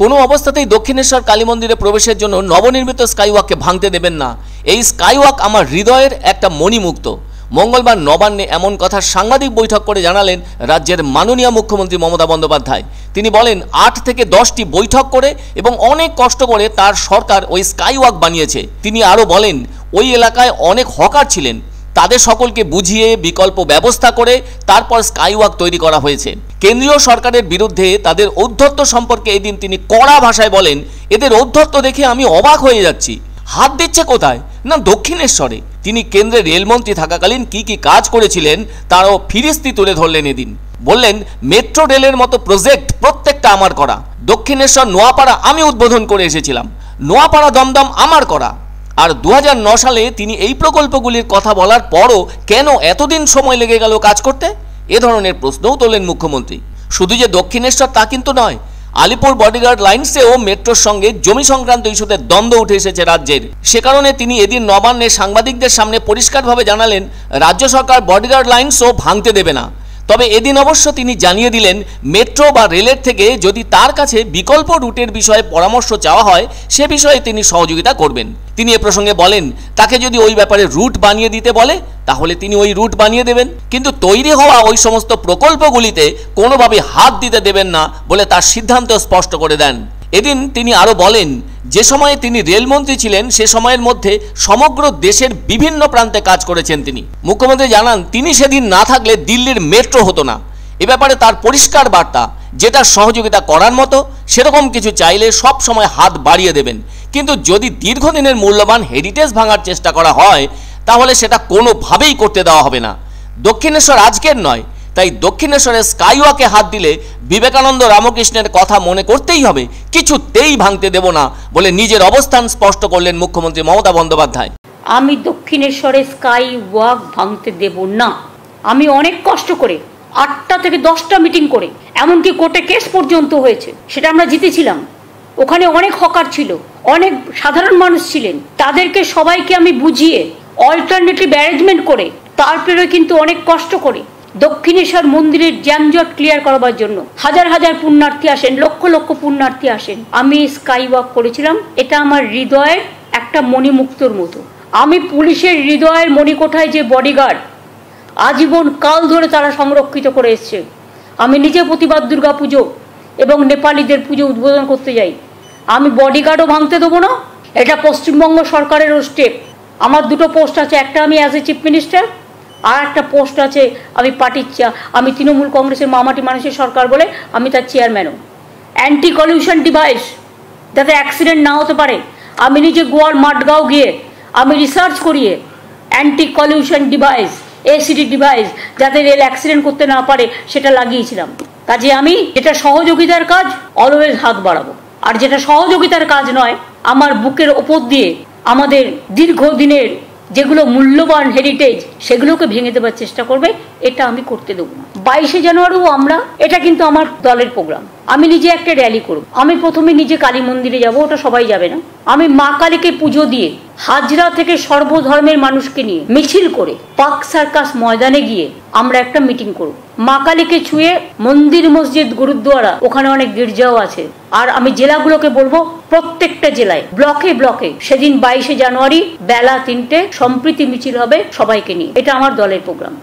কোনো অবস্থাতেই দক্ষিণেশ্বর কালী মন্দিরে প্রবেশের জন্য নবনির্মিত স্কাইওয়াককে ভাঙতে দেবেন না। এই স্কাইওয়াক আমার হৃদয়ের একটা মণিমুক্ত। মঙ্গলবার নবান্নে এমন কথা সাংবাদিক বৈঠক করে জানালেন রাজ্যের মাননীয় মুখ্যমন্ত্রী মমতা বন্দ্যোপাধ্যায়। তিনি বলেন 8 থেকে 10টি বৈঠক করে এবং অনেক কষ্ট করে তার সরকার ওই স্কাইওয়াক বানিয়েছে। তিনি আরও বলেন ওই এলাকায় অনেক হকার ছিলেন, তাদের সকলকে বুঝিয়ে বিকল্প ব্যবস্থা করে তারপর স্কাইওয়াক তৈরি করা হয়েছে। কেন্দ্রীয় সরকারের বিরুদ্ধে তাদের ঔদ্ধত্য সম্পর্কে এদিন তিনি কড়া ভাষায় বলেন, এদের ঔদ্ধত্য দেখে আমি অবাক হয়ে যাচ্ছি। হাত দিচ্ছে কোথায়? না দক্ষিণেশ্বরে। তিনি কেন্দ্রে রেলমন্ত্রী থাকাকালীন কি কি কাজ করেছিলেন তারও ফিরিস্তি তুলে ধরলেন এদিন। বললেন মেট্রো রেলের মতো প্রজেক্ট প্রত্যেকটা আমার করা। দক্ষিণেশ্বর নোয়াপাড়া আমি উদ্বোধন করে এসেছিলাম, নোয়াপাড়া দমদম আমার করা। আর 2009 সালে তিনি এই প্রকল্পগুলির কথা বলার পরও কেন এতদিন সময় লেগে গেল কাজ করতে? এ ধরনের প্রশ্নও তোলেন মুখ্যমন্ত্রী। শুধু যে দক্ষিণেশ্বর তা কিন্তু নয়, আলিপুর বডিগার্ড লাইন্সেও মেট্রোর সঙ্গে জমি সংক্রান্ত ইস্যুতে দ্বন্দ্ব উঠে এসেছে রাজ্যের। সে কারণে তিনি এদিন নবান্নে সাংবাদিকদের সামনে পরিষ্কারভাবে জানালেন রাজ্য সরকার বডিগার্ড লাইন্সও ভাঙতে দেবে না। তবে এদিন অবশ্য তিনি জানিয়ে দিলেন মেট্রো বা রেলের থেকে যদি তার কাছে বিকল্প রুটের বিষয়ে পরামর্শ চাওয়া হয় সে বিষয়ে তিনি সহযোগিতা করবেন। তিনি এ প্রসঙ্গে বলেন তাকে যদি ওই ব্যাপারে রুট বানিয়ে দিতে বলে তাহলে তিনি ওই রুট বানিয়ে দেবেন, কিন্তু তৈরি হওয়া ওই সমস্ত প্রকল্পগুলিতে কোনোভাবে হাত দিতে দেবেন না বলে তার সিদ্ধান্ত স্পষ্ট করে দেন। এদিন তিনি আরও বলেন যে সময়ে তিনি রেলমন্ত্রী ছিলেন সে সময়ের মধ্যে সমগ্র দেশের বিভিন্ন প্রান্তে কাজ করেছেন তিনি। মুখ্যমন্ত্রী জানান তিনি সেদিন না থাকলে দিল্লির মেট্রো হতো না। এ ব্যাপারে তার পরিষ্কার বার্তা, যেটা সহযোগিতা করার মতো সেরকম কিছু চাইলে সব সময় হাত বাড়িয়ে দেবেন, কিন্তু যদি দীর্ঘদিনের মূল্যবান হেরিটেজ ভাঙার চেষ্টা করা হয় তাহলে সেটা কোনোভাবেই করতে দেওয়া হবে না। দক্ষিণেশ্বর আজকের নয়, তাই দক্ষিণেশ্বরের স্কাইওয়াকে হাত দিলে বিবেকানন্দ রামকৃষ্ণের কথা মনে করতেই হবে, কিছুতেই ভাঙতে দেব না বলে নিজের অবস্থান স্পষ্ট করলেন মুখ্যমন্ত্রী মমতা বন্দ্যোপাধ্যায়। আমি দক্ষিণেশ্বরের স্কাইওয়াক ভাঙতে দেব না। আমি অনেক কষ্ট করে 8টা থেকে 10টা মিটিং করে এমনকি কোর্টে কেস পর্যন্ত হয়েছে, সেটা আমরা জিতেছিলাম। ওখানে অনেক হকার ছিল, অনেক সাধারণ মানুষ ছিলেন, তাদেরকে সবাইকে আমি বুঝিয়ে অল্টারনেটিভ অ্যারেঞ্জমেন্ট করে তারপরে কিন্তু অনেক কষ্ট করে দক্ষিণেশ্বর মন্দিরের যানজট ক্লিয়ার করবার জন্য হাজার হাজার পুণ্যার্থী আসেন, লক্ষ লক্ষ পুণ্যার্থী আসেন। আমি স্কাইওয়াক করেছিলাম, এটা আমার হৃদয়ের একটা মণিমুক্তর মতো। আমি পুলিশের হৃদয়ের মণিকোঠায় যে বডিগার্ড আজীবন কাল ধরে তারা সংরক্ষিত করে এসছে। আমি নিজে প্রতিবাদ দুর্গা পুজো এবং নেপালিদের পুজো উদ্বোধন করতে যাই, আমি বডিগার্ডও ভাঙতে দেবো না। এটা পশ্চিমবঙ্গ সরকারেরও স্টেপ। আমার 2টো পোস্ট আছে, একটা আমি অ্যাজ এ চিফ মিনিস্টার, আর একটা পোস্ট আছে আমি তৃণমূল কংগ্রেসের মামাটি মানুষের সরকার বলে আমি তার চেয়ারম্যানও। অ্যান্টি কলিউশন ডিভাইস যাতে অ্যাক্সিডেন্ট না হতে পারে, আমি নিজে গোয়ার মাঠগাঁও গিয়ে আমি রিসার্চ করিয়ে anti collision device, ACD device যাতে রেল অ্যাক্সিডেন্ট করতে না পারে সেটা লাগিয়েছিলাম। কাজে আমি যেটা সহযোগিতার কাজ অলওয়েজ হাত বাড়াবো, আর যেটা সহযোগিতার কাজ নয় আমার বুকের ওপর দিয়ে আমাদের দীর্ঘদিনের যেগুলো মূল্যবান হেরিটেজ সেগুলোকে ভেঙে দেবার চেষ্টা করবে, এটা আমি করতে দেবো না। 22শে জানুয়ারিও আমরা, এটা কিন্তু আমার দলের প্রোগ্রাম, আমি নিজে একটা র্যালি করব। আমি প্রথমে নিজে কালী মন্দিরে যাব, ওটা সবাই যাবে না। আমি মা কালীকে পুজো দিয়ে হাজরা থেকে সর্বধর্মের মানুষকে নিয়ে মিছিল করে পার্ক সার্কাস ময়দানে গিয়ে আমরা একটা মিটিং করব। মা কালীকে ছুঁয়ে মন্দির, মসজিদ, গুরুদ্বারা, ওখানে অনেক গির্জাও আছে। আর আমি জেলাগুলোকে বলবো প্রত্যেকটা জেলায় ব্লকে ব্লকে সেদিন 22শে জানুয়ারি বেলা 3টে সম্প্রীতি মিছিল হবে সবাইকে নিয়ে। এটা আমার দলের প্রোগ্রাম।